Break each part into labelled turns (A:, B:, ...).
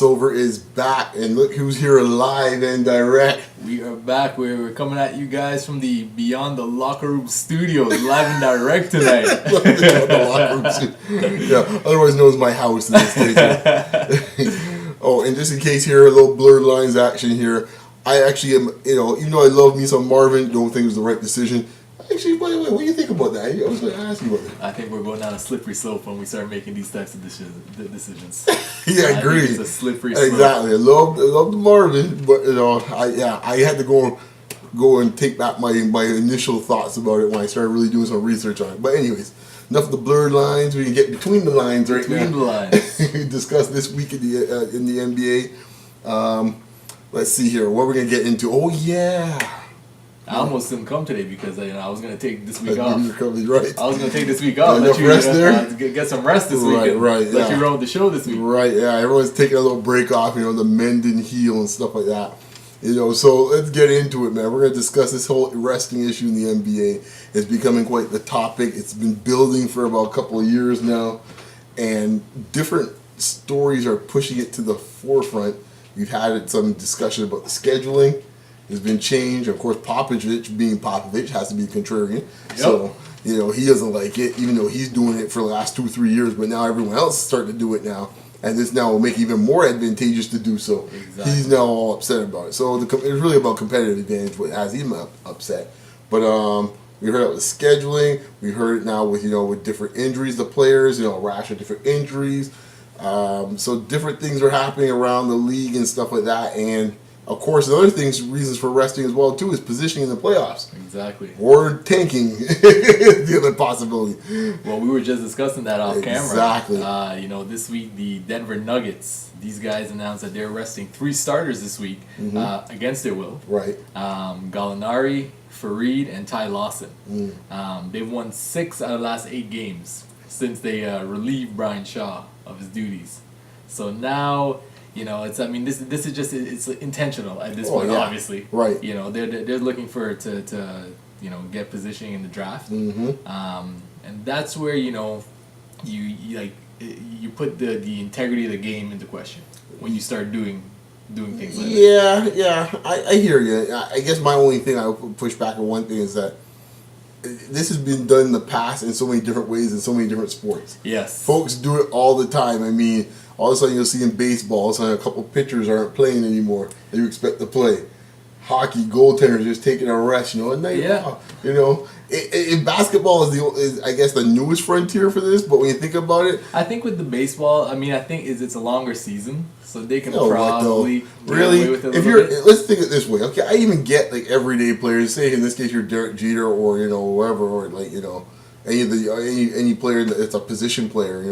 A: crossover is back, and look who's here live and direct.
B: We are back. We're coming at you guys from the Beyond the Locker Room Studios, live and direct tonight.
A: The locker room yeah, otherwise known as my house in this case. Oh, and just in case here, a little blurred lines action here. I actually am, even though I love me some Marvin, don't think it was the right decision. Actually, by the way, what do you think about that? I was going to ask you about that.
B: I think we're going down a slippery slope when we start making these types of decisions.
A: Yeah, I agree.
B: It's a slippery slope.
A: Exactly. I love the Marvin, but I had to go and take back my initial thoughts about it when I started really doing some research on it. But anyways, enough of the blurred lines. We can get between the lines right now.
B: Between the lines.
A: Discuss this week in the NBA. Let's see here. What we're gonna get into? Oh yeah.
B: I almost didn't come today because I was going to take this week off.
A: You're probably right.
B: I was going to take this week off. Let you
A: rest there?
B: Get some rest this week.
A: Right.
B: Let you run with the show this week.
A: Right. Yeah. Everyone's taking a little break off. The mend and heal and stuff like that. So let's get into it, man. We're going to discuss this whole resting issue in the NBA. It's becoming quite the topic. It's been building for about a couple of years now, and different stories are pushing it to the forefront. We've had some discussion about the scheduling. Has been changed. Of course, Popovich, being Popovich, has to be contrarian. Yep. So, he doesn't like it, even though he's doing it for the last 2-3 years. But now everyone else is starting to do it now. And this now will make it even more advantageous to do so. Exactly. He's now all upset about it. So it's really about competitive advantage, what has him upset. But we heard about the scheduling. We heard it now with different injuries, the players, a rash of different injuries. So different things are happening around the league and stuff like that. And of course, the other reasons for resting as well too, is positioning in the playoffs.
B: Exactly.
A: Or tanking, the other possibility.
B: Well, we were just discussing that off camera.
A: Exactly.
B: This week the Denver Nuggets, these guys announced that they're resting 3 starters this week against their will.
A: Right.
B: Gallinari, Fareed, and Ty Lawson. They've won 6 out of the last 8 games since they relieved Brian Shaw of his duties. So now. This is just it's intentional at this point, obviously. Right. They're looking for to get positioning in the draft. And that's where you put the integrity of the game into question when you start doing things like that.
A: Yeah, I hear you. I guess my only thing I would push back on one thing is that this has been done in the past in so many different ways in so many different sports.
B: Yes.
A: Folks do it all the time. I mean, all of a sudden you'll see in baseball, all of a sudden a couple pitchers aren't playing anymore that you expect to play. Hockey, goaltenders just taking a rest, a night off. In basketball is I guess the newest frontier for this, but when you think about it,
B: I think with the baseball, I think it's a longer season, so they can probably
A: really.
B: Away with it
A: Let's think of it this way. Okay, I even get everyday players. Say in this case you're Derek Jeter or whoever, or any player that's a position player.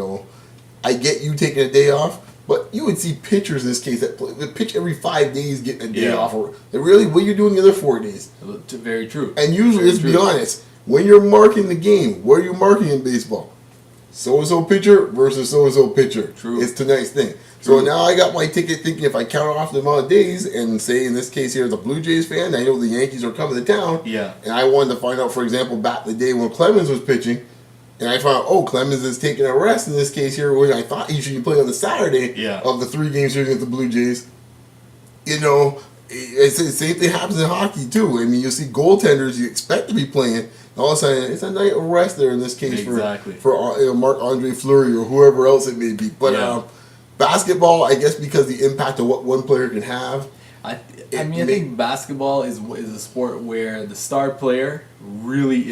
A: I get you taking a day off, but you would see pitchers in this case that pitch every 5 days getting a day off. Or really, what you're doing the other 4 days.
B: Very true.
A: And usually, let's be honest, when you're marking the game, what are you marking in baseball? So-and-so pitcher versus so-and-so pitcher.
B: True.
A: It's tonight's thing. True. So now I got my ticket thinking if I count off the amount of days and say in this case here as a Blue Jays fan, I know the Yankees are coming to town.
B: Yeah.
A: And I wanted to find out, for example, back the day when Clemens was pitching, and I found out, Clemens is taking a rest in this case here, when I thought he should be playing on the Saturday of the 3 games here against the Blue Jays. It's the same thing happens in hockey too. I mean, you'll see goaltenders you expect to be playing, and all of a sudden it's a night of rest there in this case for Marc-Andre Fleury or whoever else it may be. But basketball, I guess because the impact of what one player can have.
B: I think basketball is a sport where the star player really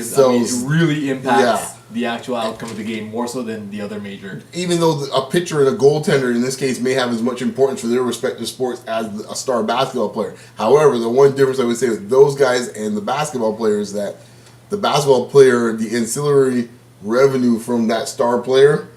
B: impacts the actual outcome of the game more so than the other major. Even
A: though a pitcher and a goaltender in this case may have as much importance for their respective sports as a star basketball player. However, the one difference I would say with those guys and the basketball player is that the basketball player, the ancillary revenue from that star player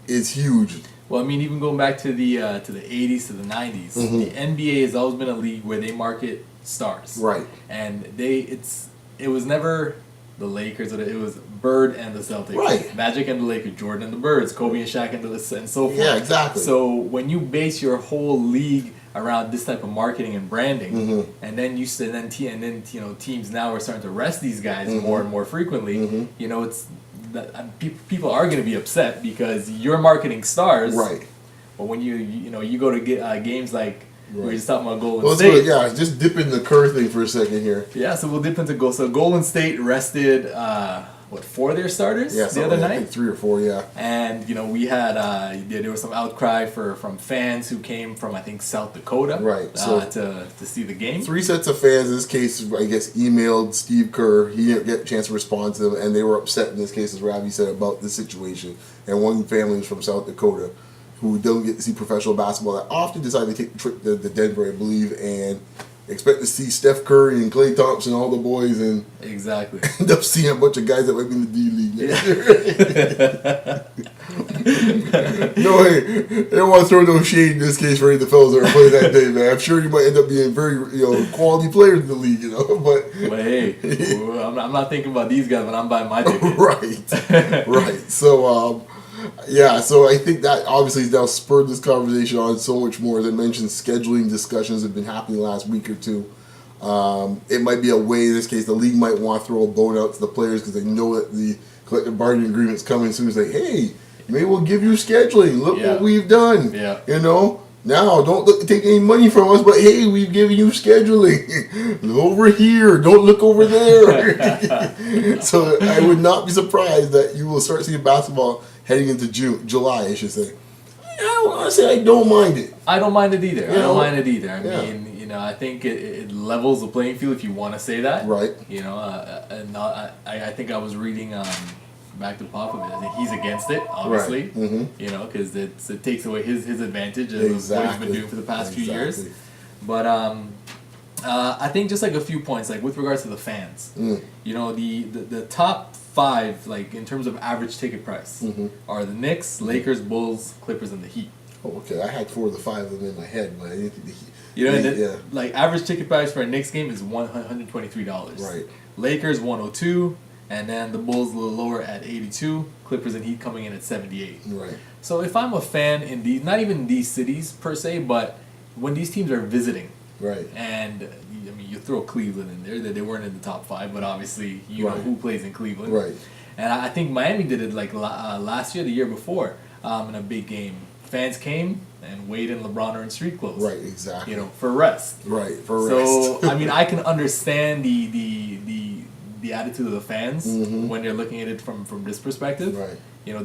A: is huge.
B: Well, even going back to the 80s to the 90s, the NBA has always been a league where they market stars.
A: Right.
B: And it was never the Lakers, it was Bird and the Celtics.
A: Right.
B: Magic and the Lakers, Jordan and the Birds, Kobe and Shaq and so forth.
A: Yeah, exactly.
B: So when you base your whole league around this type of marketing and branding, and then teams now are starting to rest these guys more and more frequently, it's people are going to be upset because you're marketing stars,
A: right?
B: But when you go to get games like we were just talking about Golden
A: Well,
B: State.
A: just dip in the Kerr thing for a second here.
B: Yeah, so we'll dip into goal. So Golden State rested 4 of their starters the other night?
A: I think 3 or 4, yeah.
B: And we had there was some outcry from fans who came from I think South Dakota,
A: right? So
B: to see the game.
A: 3 sets of fans in this case, I guess, emailed Steve Kerr. He didn't get a chance to respond to them, and they were upset in this case, as Ravi said, about the situation. And one family was from South Dakota, who don't get to see professional basketball that often decide to take the trip to Denver, I believe, and expect to see Steph Curry and Klay Thompson, all the boys, and
B: exactly
A: end up seeing a bunch of guys that might be in the D League. No, hey, I don't want to throw no shade in this case for any of the fellas that are playing that day, man. I'm sure you might end up being very, quality players in the league, but
B: hey, I'm not thinking about these guys when I'm buying my ticket.
A: right. So, so I think that obviously has now spurred this conversation on so much more. As I mentioned, scheduling discussions have been happening the last week or two. It might be a way, in this case, the league might want to throw a bone out to the players because they know that the collective bargaining agreement's coming soon. It's like, hey, maybe we'll give you scheduling. Look what we've done.
B: Yeah.
A: Now, don't take any money from us, but hey, we've given you scheduling. Look over here. Don't look over there. So I would not be surprised that you will start seeing basketball heading into July, I should say. Honestly, I don't mind it.
B: I don't mind it either. I mean, I think it levels the playing field if you want to say that.
A: Right.
B: And I think I was reading back to Popovich. I think he's against it, obviously.
A: Right. Mm-hmm.
B: Because it takes away his advantage of what he's been doing for the past few years. But I think just like a few points, like with regards to the fans. The top 5, like in terms of average ticket price, are the Knicks, Lakers, Bulls, Clippers, and the Heat.
A: Oh, okay. I had 4 of the 5 of them in my head, but I didn't think the Heat.
B: Like average ticket price for a Knicks game is $123.
A: Right.
B: Lakers 102, and then the Bulls a little lower at 82. Clippers and Heat coming in at 78.
A: Right.
B: So if I'm a fan in these, not even these cities per se, but when these teams are visiting,
A: right,
B: and I mean you throw Cleveland in there, they weren't in the top 5, but obviously know who plays in Cleveland,
A: right?
B: And I think Miami did it like last year, the year before, in a big game. Fans came and Wade and LeBron are in street clothes.
A: Right, exactly.
B: For rest.
A: Right, for rest.
B: So I mean, I can understand the attitude of the fans when they're looking at it from this perspective.
A: Right.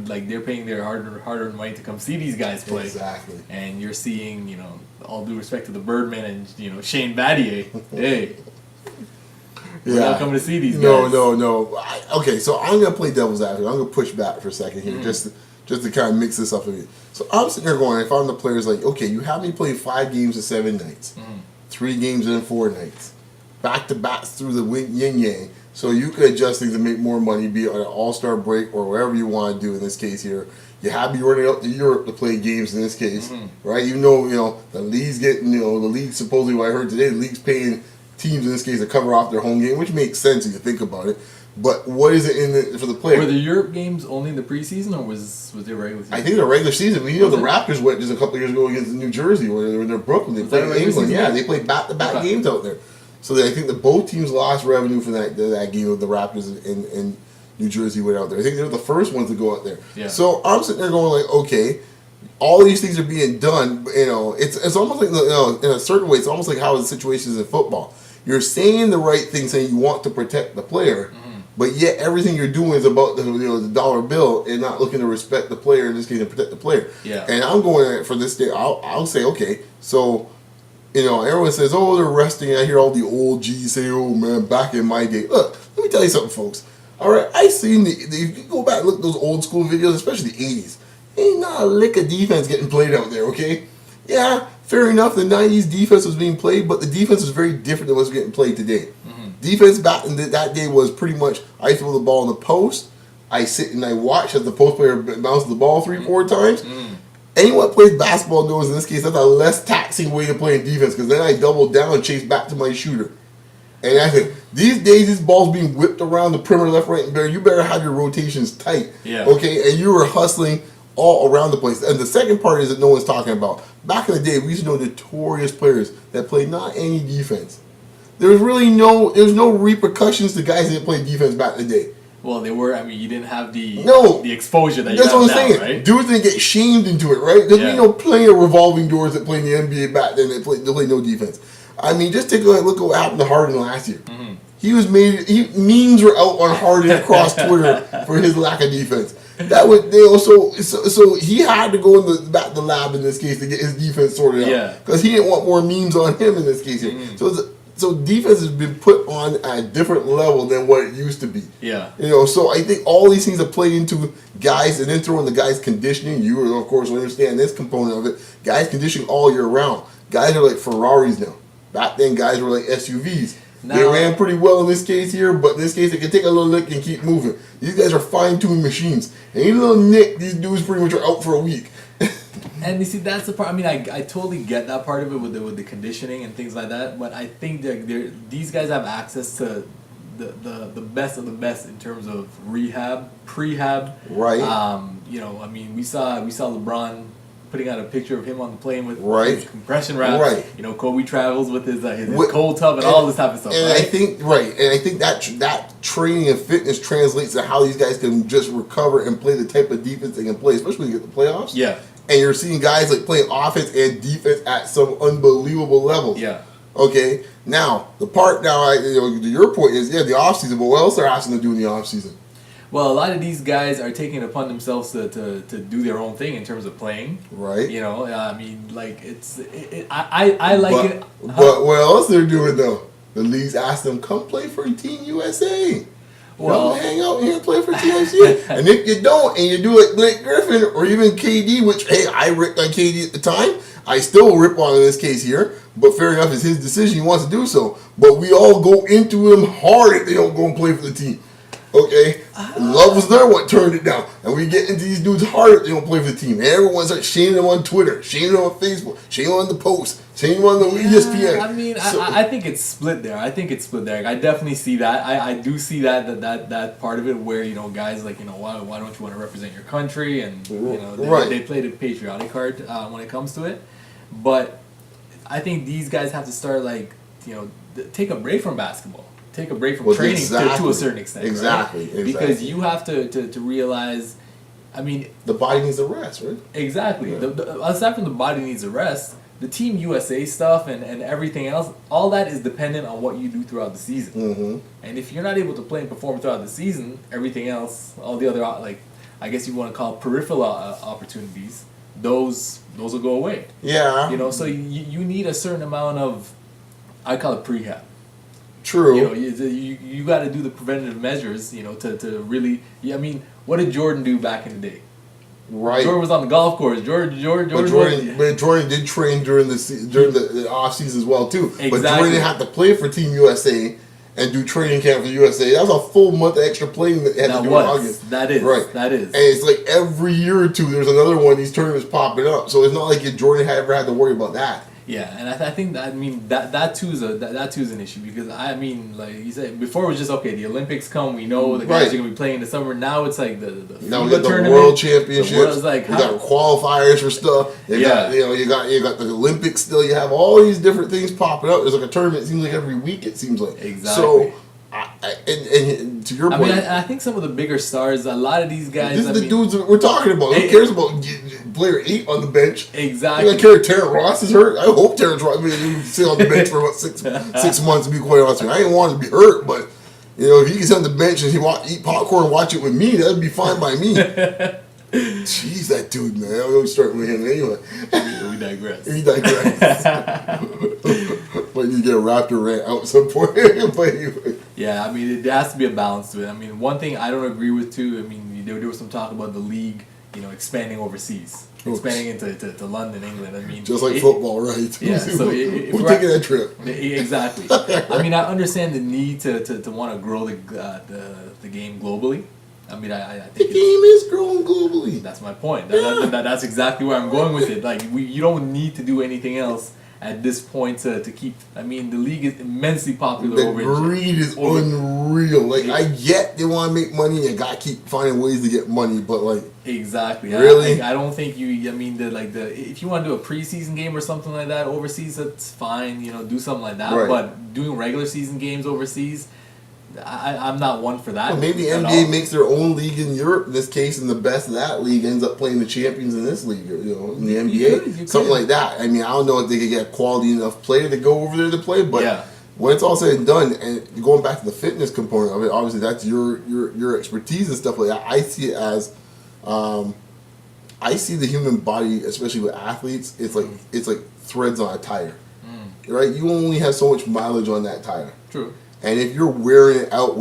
B: Like they're paying their hard-earned money to come see these guys play.
A: Exactly.
B: And you're seeing, all due respect to the Birdman and Shane Battier, hey. We're not coming to see these guys.
A: No. Okay, so I'm gonna play devil's advocate. I'm gonna push back for a second here, just to kind of mix this up a bit. So I'm sitting there going, if I'm the players, like, okay, you have me play 5 games in 7 nights, 3 games in 4 nights, back to backs through the yin yang, so you can adjust things and make more money, be it on an all-star break or whatever you want to do in this case here. You have me running out to Europe to play games in this case, right? Even though, the league's getting, the league supposedly, what I heard today, the league's paying teams in this case to cover off their home game, which makes sense if you think about it. But what is it in it for the players?
B: Were the Europe games only in the preseason, or was there regular season?
A: I think the regular season. The Raptors went just a couple of years ago against New Jersey, where they were in Brooklyn. They played in England. Yeah, they played back-to-back games out there. So I think that both teams lost revenue for that game of the Raptors and New Jersey went out there. I think they were the first ones to go out there.
B: Yeah.
A: So I'm sitting there going like, okay, all these things are being done. It's almost like in a certain way, it's almost like how the situation is in football. You're saying the right thing, saying you want to protect the player. But yet everything you're doing is about the dollar bill and not looking to respect the player, in this case, and protect the player.
B: Yeah.
A: And I'm going for this day. I'll say, okay, so everyone says, oh, they're resting. I hear all the old G's say, oh man, back in my day. Look, let me tell you something, folks. All right, I seen if you go back and look at those old school videos, especially the '80s. Ain't not a lick of defense getting played out there. Okay, yeah, fair enough. The '90s defense was being played, but the defense was very different than what's getting played today. Defense back in that day was pretty much I throw the ball in the post, I sit and I watch as the post player bounces the ball 3-4 times. Anyone that plays basketball knows in this case that's a less taxing way to play in defense because then I double down and chase back to my shooter. And I think these days this ball's being whipped around the perimeter left, right, and there. You better have your rotations tight.
B: Yeah.
A: Okay, and you were hustling all around the place. And the second part is that no one's talking about. Back in the day, we used to know notorious players that played not any defense. There's no repercussions to guys that played defense back in the day.
B: Well, they were. I mean, you didn't have the exposure that you
A: that's
B: have
A: what I'm
B: now,
A: saying.
B: right?
A: Dudes didn't get shamed into it, right? Because we know plenty of revolving doors that play in the NBA back then. They play no defense. I mean, just take a look at what happened to Harden last year.
B: Mm-hmm.
A: Memes were out on Harden across Twitter for his lack of defense. That would so he had to go in the lab in this case to get his defense sorted out.
B: Yeah.
A: Because he didn't want more memes on him in this case here.
B: Mm-hmm.
A: So defense has been put on at a different level than what it used to be.
B: Yeah.
A: So I think all these things have played into guys, and then throw in the guys' conditioning. You, of course, understand this component of it. Guys conditioning all year round. Guys are like Ferraris now. Back then, guys were like SUVs. They ran pretty well in this case here, but in this case, they can take a little nick and keep moving. These guys are fine-tuned machines. Any little nick, these dudes pretty much are out for a week.
B: And you see, that's the part. I mean, I totally get that part of it with the conditioning and things like that. But I think that these guys have access to the best of the best in terms of rehab, prehab.
A: Right.
B: I mean, we saw LeBron putting out a picture of him on the plane with his compression wraps.
A: Right.
B: Kobe travels with his cold tub and all this type of stuff.
A: And
B: right?
A: I think that training and fitness translates to how these guys can just recover and play the type of defense they can play, especially when you get the playoffs.
B: Yeah.
A: And you're seeing guys like playing offense and defense at some unbelievable levels.
B: Yeah.
A: Okay. Now the part your point is the offseason, but what else are asking to do in the offseason?
B: Well, a lot of these guys are taking it upon themselves to do their own thing in terms of playing.
A: Right.
B: I mean, like I like it.
A: But what else they're doing though? The league's asked them, come play for Team USA. Well, come hang out here and play for Team USA. And if you don't, and you do it Blake Griffin or even KD, which hey, I ripped on KD at the time. I still rip on in this case here, but fair enough, it's his decision. He wants to do so. But we all go into him hard if they don't go and play for the team. Okay, Love was there what turned it down, and we get into these dudes hard if they don't play for the team. And everyone's like shaming them on Twitter, shaming them on Facebook, shaming them on the post, shaming them on the ESPN.
B: I mean, I think it's split there. I definitely see that. I do see that part of it where guys like why don't you want to represent your country, and they play the patriotic card when it comes to it. But I think these guys have to start take a break from basketball. Take a break from training to a certain extent.
A: Exactly.
B: Because you have to realize, I mean...
A: The body needs a rest, right?
B: Exactly. Yeah. Aside from the body needs a rest, the Team USA stuff and everything else, all that is dependent on what you do throughout the season. Mm-hmm. And if you're not able to play and perform throughout the season, everything else, all the other, I guess you want to call peripheral opportunities, those will go away.
A: Yeah.
B: So you need a certain amount of, I call it prehab.
A: True.
B: You got to do the preventative measures, to really. I mean, what did Jordan do back in the day?
A: Right.
B: Jordan was on the golf course. Jordan
A: did train during the off season as well too.
B: Exactly.
A: But Jordan didn't have to play for Team USA and do training camp for the USA. That was a full month of extra playing that he had to do in August.
B: That is.
A: Right.
B: That is.
A: And it's like every year or two, there's another one of these tournaments popping up. So it's not like Jordan ever had to worry about that.
B: Yeah, and I think that too is an issue because like you said before it was just okay. The Olympics come, we know the guys are gonna be playing in the summer. Now it's like the
A: now we got the World Championships. We got qualifiers for stuff. You got the Olympics still. You have all these different things popping up. There's like a tournament. It seems like every week. It seems like
B: exactly.
A: So. And to your point,
B: I think some of the bigger stars, a lot of these guys.
A: This is the dudes we're talking about. Who cares about player 8 on the bench?
B: Exactly.
A: I care if Terrence Ross is hurt. I hope Terrence Ross sit on the bench for about 6 months. To be quite honest with you, I didn't want him to be hurt, but if he can sit on the bench and eat popcorn and watch it with me, that'd be fine by me. Jeez, that dude, man. I always start with him anyway.
B: We digress.
A: But you get a Raptor rant out at some point.
B: Yeah, I mean, there has to be a balance to it. I mean, one thing I don't agree with too. I mean, there was some talk about the league, expanding overseas, expanding into London, England. I mean,
A: just like football, right?
B: Yeah. So
A: we're taking that trip.
B: Exactly. I mean, I understand the need to want to grow the game globally. I mean, I think
A: the game is growing globally.
B: That's my point. That's exactly where I'm going with it. Like, you don't need to do anything else at this point to keep. I mean, the league is immensely popular.
A: The greed is unreal. Like, I get they want to make money and gotta keep finding ways to get money, but like
B: exactly.
A: Really,
B: I don't think you. I mean, if you want to do a preseason game or something like that overseas, that's fine. Do something like that.
A: Right.
B: But doing regular season games overseas. I'm not one for that.
A: Well, maybe
B: at
A: NBA
B: all.
A: makes their own league in Europe in this case, and the best of that league ends up playing the champions in this league, in the NBA,
B: you
A: something
B: could.
A: like that. I mean, I don't know if they could get a quality enough player to go over there to play, but
B: Yeah.
A: when it's all said and done, and going back to the fitness component of it, obviously that's your expertise and stuff like that. I see it as, I see the human body, especially with athletes, it's like threads on a tire, right? You only have so much mileage on that tire.
B: True.
A: And if you're wearing it out,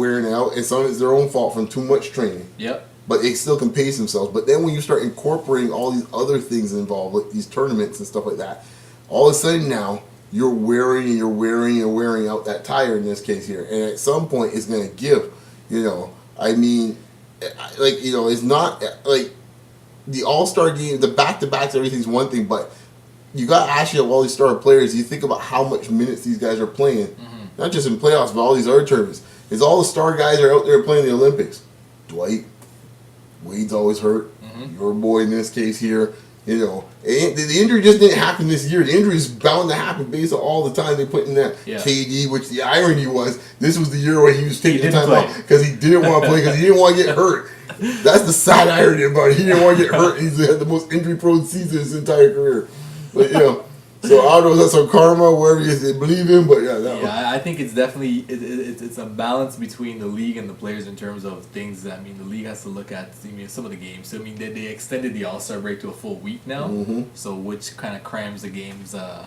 A: and some of it's their own fault from too much training.
B: Yep.
A: But they still can pace themselves. But then when you start incorporating all these other things involved, like these tournaments and stuff like that, all of a sudden now you're wearing out that tire in this case here. And at some point it's going to give, I mean, it's not like the all-star game, the back-to-backs, everything's one thing, but you got to ask you all these star players, you think about how much minutes these guys are playing. Not just in playoffs, but all these other tournaments. Is all the star guys are out there playing the Olympics. Dwight, Wade's always hurt. Your boy in this case here, the injury just didn't happen this year. The injury is bound to happen based on all the time they put in that KD. Which the irony was, this was the year where he was taking the time off because he didn't want to play because he didn't want to get hurt. That's the sad irony about it. He didn't want to get hurt. He's had the most injury-prone season his entire career. But so I don't know if that's some karma, wherever you believe in, but
B: I think it's definitely it's a balance between the league and the players in terms of things. I mean, the league has to look at some of the games. So I mean, they extended the All-Star break to a full week now, so which kind of crams the games, a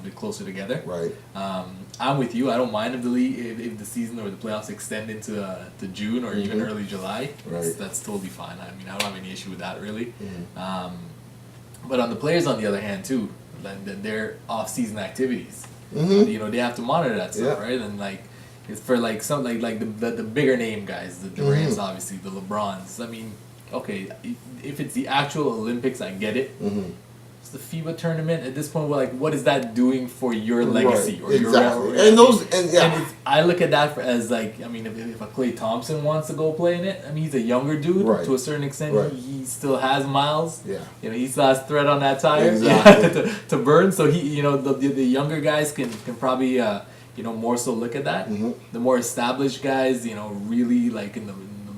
B: bit closer together.
A: Right.
B: I'm with you. I don't mind if the league, if the season or the playoffs extend into to June or even early July.
A: Right.
B: That's totally fine. I mean, I don't have any issue with that really. But on the players, on the other hand, too. Their off-season activities, they have to monitor that stuff, right? And it's for some the bigger name guys, the Durant's obviously, the LeBrons. I mean, okay, if it's the actual Olympics, I get it. It's the FIBA tournament at this point. What is that doing for your legacy or your
A: and
B: I look at that as if a Klay Thompson wants to go play in it, I mean, he's a younger dude to a certain extent.
A: Right.
B: He still has miles.
A: Yeah.
B: He still has thread on that tire to burn. So he, the younger guys can probably more so look at that. The more established guys, really in the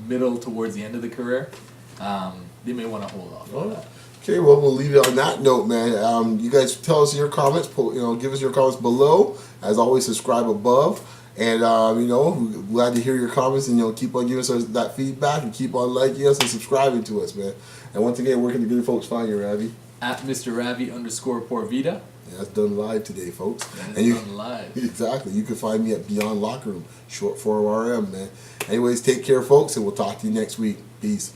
B: middle towards the end of the career, they may want to hold off on that.
A: Okay, well, we'll leave it on that note, man. You guys tell us your comments. Give us your comments below. As always, subscribe above. And, we're glad to hear your comments and, keep on giving us that feedback and keep on liking us and subscribing to us, man. And once again, where can the good folks find you, Ravi?
B: At Mr. Ravi_Porvita.
A: Yeah, that's done live today, folks.
B: That is done live.
A: Exactly. You can find me at Beyond Locker Room, short for RM, man. Anyways, take care, folks, and we'll talk to you next week. Peace.